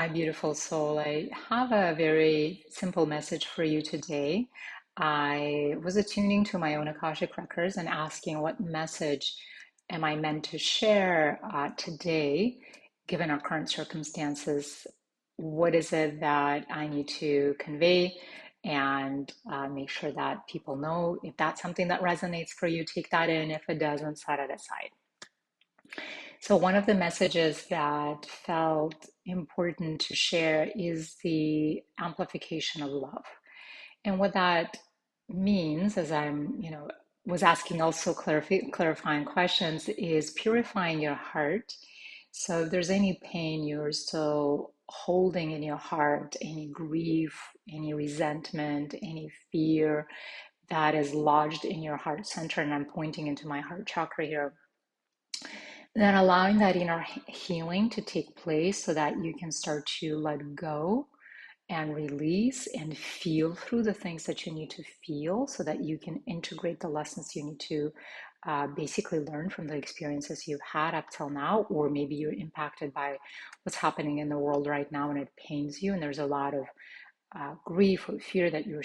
my beautiful soul. I have a very simple message for you today. I was attuning to my own Akashic Records and asking what message am I meant to share today, given our current circumstances. What is it that I need to convey and make sure that people know? If that's something that resonates for you, take that in. If it doesn't, set it aside. So, one of the messages that felt important to share is the amplification of love. And what that means, as was asking also clarifying questions, is purifying your heart. So, if there's any pain you're still holding in your heart, any grief, any resentment, any fear that is lodged in your heart center, and I'm pointing into my heart chakra here, then allowing that inner healing to take place so that you can start to let go and release and feel through the things that you need to feel so that you can integrate the lessons you need to basically learn from the experiences you've had up till now, or maybe you're impacted by what's happening in the world right now and it pains you, and there's a lot of grief or fear that you're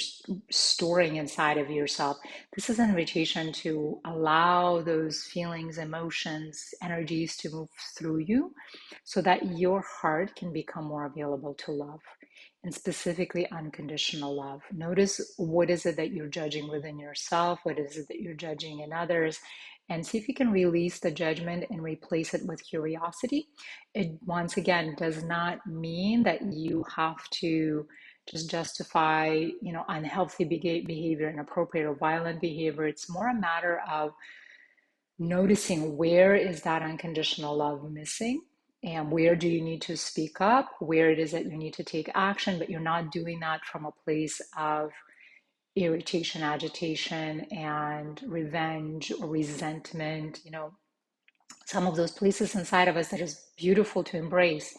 storing inside of yourself. This is an invitation to allow those feelings, emotions, energies to move through you so that your heart can become more available to love, and specifically unconditional love. Notice what is it that you're judging within yourself, what is it that you're judging in others, and see if you can release the judgment and replace it with curiosity. It once again does not mean that you have to just justify, unhealthy behavior, inappropriate or violent behavior. It's more a matter of noticing where is that unconditional love missing, and where do you need to speak up, where it is that you need to take action, but you're not doing that from a place of irritation, agitation, and revenge or resentment. Some of those places inside of us that is beautiful to embrace.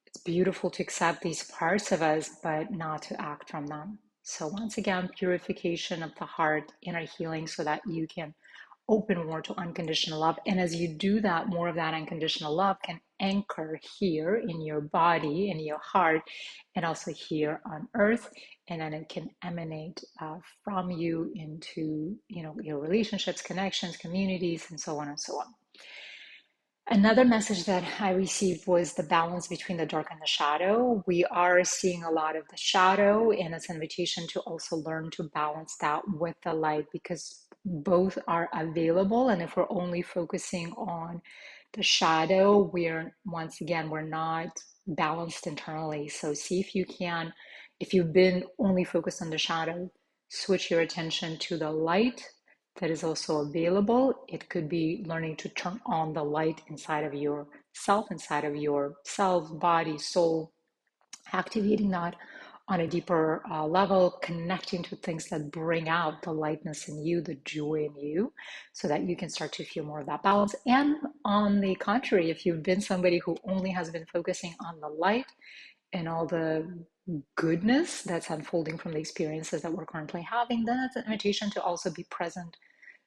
It's beautiful to accept these parts of us, but not to act from them. So, once again, purification of the heart, inner healing, so that you can open more to unconditional love. And as you do that, more of that unconditional love can anchor here in your body, in your heart, and also here on earth. And then it can emanate from you into, your relationships, connections, communities, and so on and so on. Another message that I received was the balance between the dark and the shadow. We are seeing a lot of the shadow, and it's an invitation to also learn to balance that with the light, because both are available. And if we're only focusing on the shadow, we're not balanced internally. So see if you can, if you've been only focused on the shadow, switch your attention to the light that is also available. It could be learning to turn on the light inside of yourself, inside of your self, body, soul, activating that on a deeper level, connecting to things that bring out the lightness in you, the joy in you, so that you can start to feel more of that balance. And on the contrary, if you've been somebody who only has been focusing on the light and all the goodness that's unfolding from the experiences that we're currently having, then it's an invitation to also be present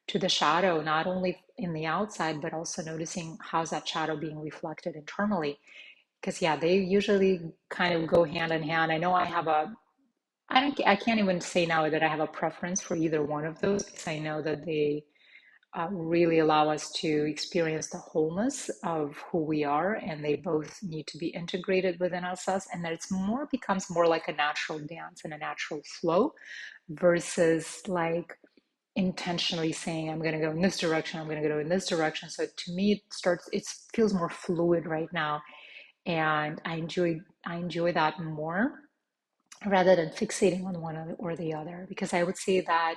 to the shadow, not only in the outside, but also noticing how's that shadow being reflected internally. Because yeah, they usually kind of go hand in hand. I know I can't even say now that I have a preference for either one of those, because I know that they really allow us to experience the wholeness of who we are, and they both need to be integrated within ourselves, and that becomes more like a natural dance and a natural flow versus like intentionally saying I'm going to go in this direction, I'm going to go in this direction. So to me it feels more fluid right now, and I enjoy that more rather than fixating on one or the other, because I would say that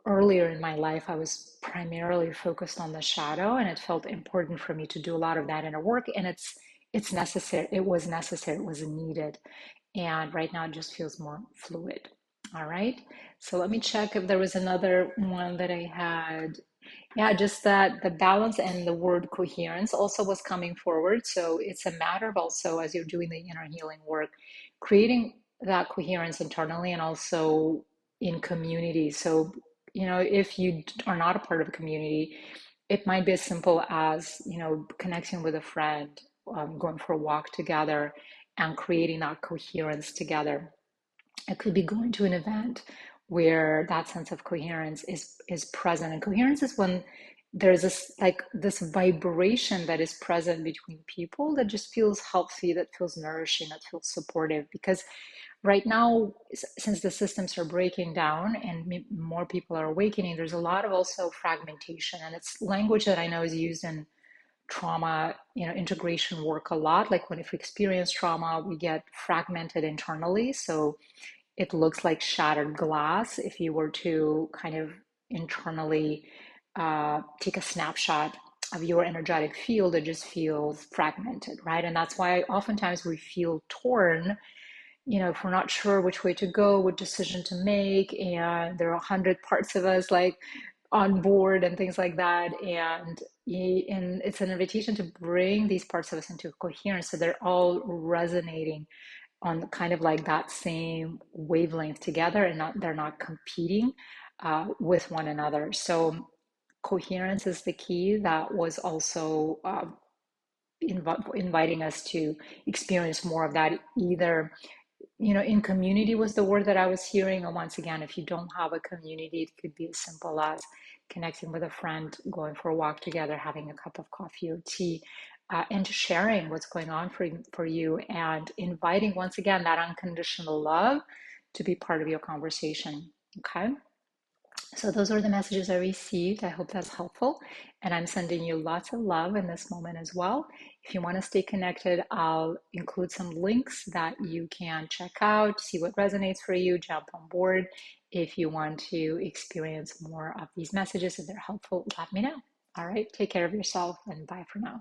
earlier in my life, I was primarily focused on the shadow, and it felt important for me to do a lot of that inner work. And it's necessary. It was necessary. It was needed. And right now, it just feels more fluid. All right. So let me check if there was another one that I had. Yeah, just that the balance and the word coherence also was coming forward. So it's a matter of also, as you're doing the inner healing work, creating that coherence internally and also in community. So, if you are not a part of a community, it might be as simple as, connecting with a friend, going for a walk together, and creating that coherence together. It could be going to an event where that sense of coherence is present. And coherence is when there's this vibration that is present between people that just feels healthy, that feels nourishing, that feels supportive. Because right now, since the systems are breaking down and more people are awakening, there's a lot of also fragmentation. And it's language that I know is used in trauma, integration work a lot. Like when if we experience trauma, we get fragmented internally. So it looks like shattered glass if you were to kind of internally take a snapshot of your energetic field. It just feels fragmented, right? And that's why oftentimes we feel torn, if we're not sure which way to go, what decision to make, and there are 100 parts of us like on board and things like that. And it's an invitation to bring these parts of us into coherence so they're all resonating on kind of like that same wavelength together, and they're not competing with one another. So coherence is the key. That was also inviting us to experience more of that, either in community was the word that I was hearing. And once again, if you don't have a community, it could be as simple as connecting with a friend, going for a walk together, having a cup of coffee or tea, and just sharing what's going on for you, and inviting, once again, that unconditional love to be part of your conversation. Okay. So those are the messages I received. I hope that's helpful. And I'm sending you lots of love in this moment as well. If you want to stay connected, I'll include some links that you can check out, see what resonates for you, jump on board. If you want to experience more of these messages, if they're helpful, let me know. All right, take care of yourself and bye for now.